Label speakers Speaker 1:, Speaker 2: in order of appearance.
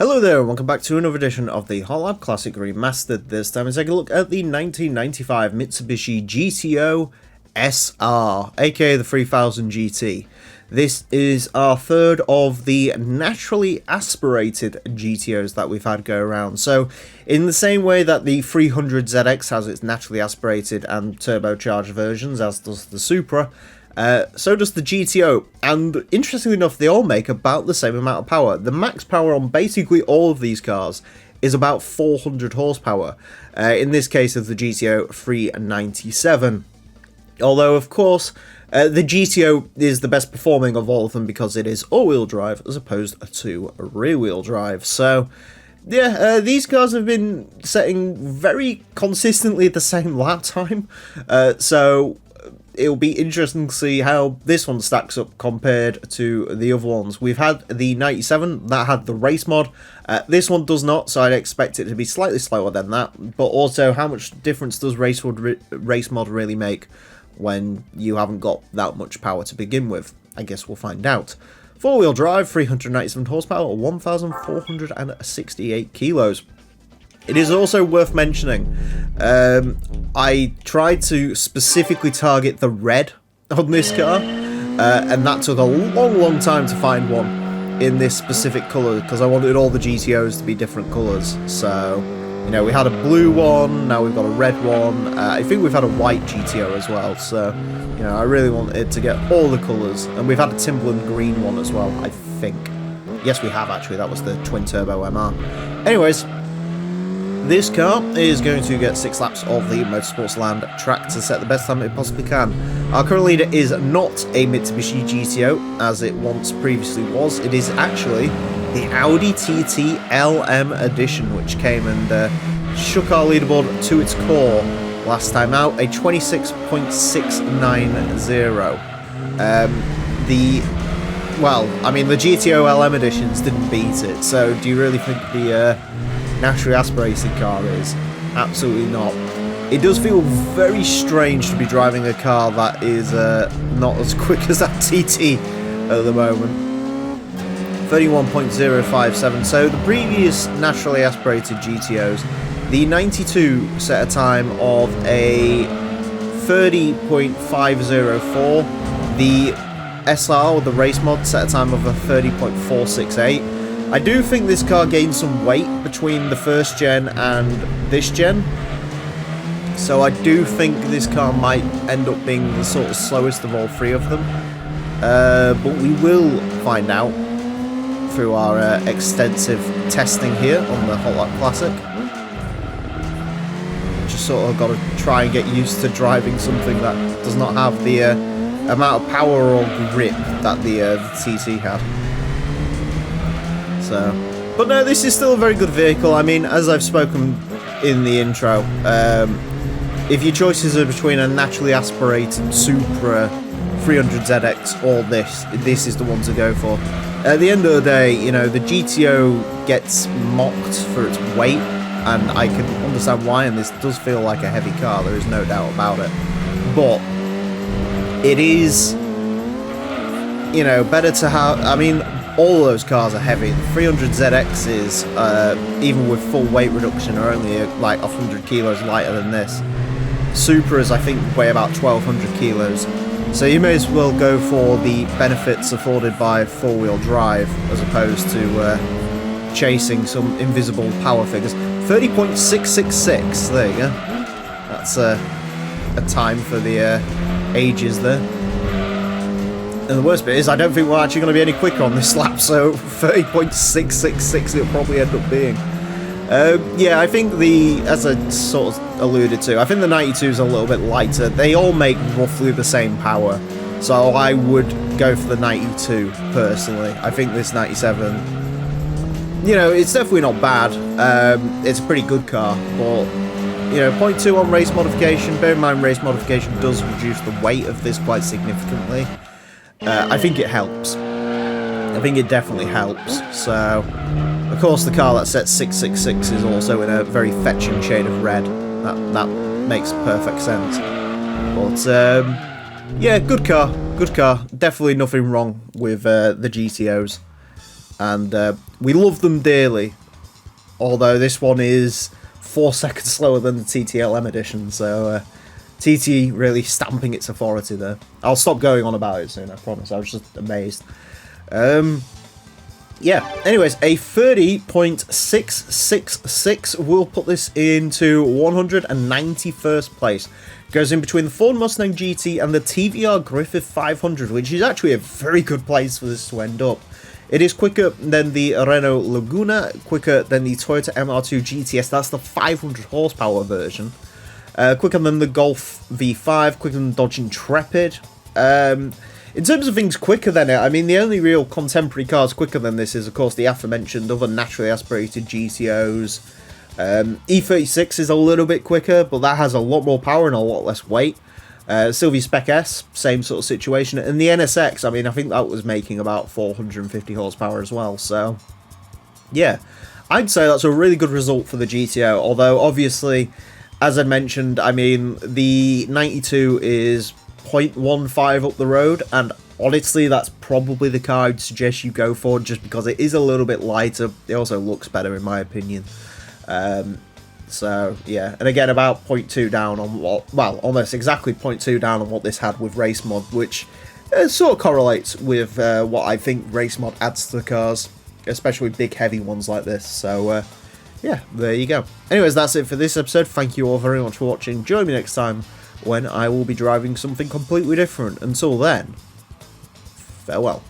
Speaker 1: Hello there, and welcome back to another edition of the Hot Lab Classic Remastered. This time we take a look at the 1995 Mitsubishi GTO SR, aka the 3000 GT. This is our third of the naturally aspirated GTOs that we've had go around. So, in the same way that the 300ZX has its naturally aspirated and turbocharged versions, as does the Supra, so does the GTO, and interestingly enough, they all make about the same amount of power. The max power on basically all of these cars is about 400 horsepower, in this case of the GTO 397. Although, of course, the GTO is the best performing of all of them because it is all-wheel drive as opposed to rear-wheel drive. So, yeah, these cars have been setting very consistently the same lap time, so it'll be interesting to see how this one stacks up compared to the other ones. We've had the 97 that had the race mod. This one does not, so I'd expect it to be slightly slower than that. But also, how much difference does race mod really make when you haven't got that much power to begin with? I guess we'll find out. Four-wheel drive, 397 horsepower, 1,468 kilos. It is also worth mentioning, I tried to specifically target the red on this car, and that took a long time to find one in this specific colour, because I wanted all the GTOs to be different colours. So, you know, we had a blue one, now we've got a red one, I think we've had a white GTO as well, so, you know, I really wanted to get all the colours, and we've had a Timberland green one as well, I think. Yes, we have actually, that was the twin-turbo MR. Anyways, this car is going to get 6 laps of the Motorsports Land track to set the best time it possibly can. Our current leader is not a Mitsubishi GTO, as it once previously was. It is actually the Audi TT LM edition, which came and shook our leaderboard to its core last time out, a 26.690. The GTO LM editions didn't beat it, so do you really think the naturally aspirated car is? Absolutely not. It does feel very strange to be driving a car that is not as quick as that TT at the moment. 31.057. So the previous naturally aspirated GTOs, the 92 set a time of a 30.504. The SR, or the race mod, set a time of a 30.468. I do think this car gained some weight between the first gen and this gen, so I do think this car might end up being the sort of slowest of all three of them, but we will find out through our extensive testing here on the Hot Lap Classic. Just sort of got to try and get used to driving something that does not have the amount of power or grip that the TT had. But no, this is still a very good vehicle. I mean, as I've spoken in the intro, if your choices are between a naturally aspirated Supra 300ZX or this is the one to go for. At the end of the day, you know, the GTO gets mocked for its weight, and I can understand why, and this does feel like a heavy car, there is no doubt about it. But it is, you know, better to have, I mean, all of those cars are heavy. The 300ZX is, even with full weight reduction, are only like 100 kilos lighter than this. Supras, I think, weigh about 1,200 kilos. So you may as well go for the benefits afforded by four-wheel drive as opposed to chasing some invisible power figures. 30.666, there you go. That's a time for the ages there. And the worst bit is, I don't think we're actually going to be any quicker on this lap, so 30.666 it'll probably end up being. Yeah, I think as I sort of alluded to, I think the 92 is a little bit lighter. They all make roughly the same power, so I would go for the 92 personally. I think this 97, you know, it's definitely not bad. It's a pretty good car, but, you know, 0.2 on race modification. Bear in mind, race modification does reduce the weight of this quite significantly. I think it helps. I think it definitely helps. So, of course, the car that sets 666 is also in a very fetching shade of red. That makes perfect sense. But yeah, good car. Definitely nothing wrong with the GTOs. and we love them dearly. Although this one is 4 seconds slower than the TTLM edition, so TT really stamping its authority there. I'll stop going on about it soon, I promise. I was just amazed. Yeah, anyways, a 30.666 will put this into 191st place. Goes in between the Ford Mustang GT and the TVR Griffith 500, which is actually a very good place for this to end up. It is quicker than the Renault Laguna, quicker than the Toyota MR2 GTS, that's the 500 horsepower version. Quicker than the Golf V5, quicker than the Dodge Intrepid. In terms of things quicker than it, I mean, the only real contemporary cars quicker than this is, of course, the aforementioned other naturally aspirated GTOs. E36 is a little bit quicker, but that has a lot more power and a lot less weight. Sylvia Spec S, same sort of situation. And the NSX, I mean, I think that was making about 450 horsepower as well. So, yeah, I'd say that's a really good result for the GTO. Although, obviously, as I mentioned, I mean, the 92 is 0.15 up the road, and honestly that's probably the car I'd suggest you go for, just because it is a little bit lighter. It also looks better in my opinion. So yeah, and again about 0.2 down on what, well, almost exactly 0.2 down on what this had with race mod, which sort of correlates with what I think race mod adds to the cars, especially big heavy ones like this. So yeah, there you go. Anyways, that's it for this episode. Thank you all very much for watching. Join me next time when I will be driving something completely different. Until then, farewell.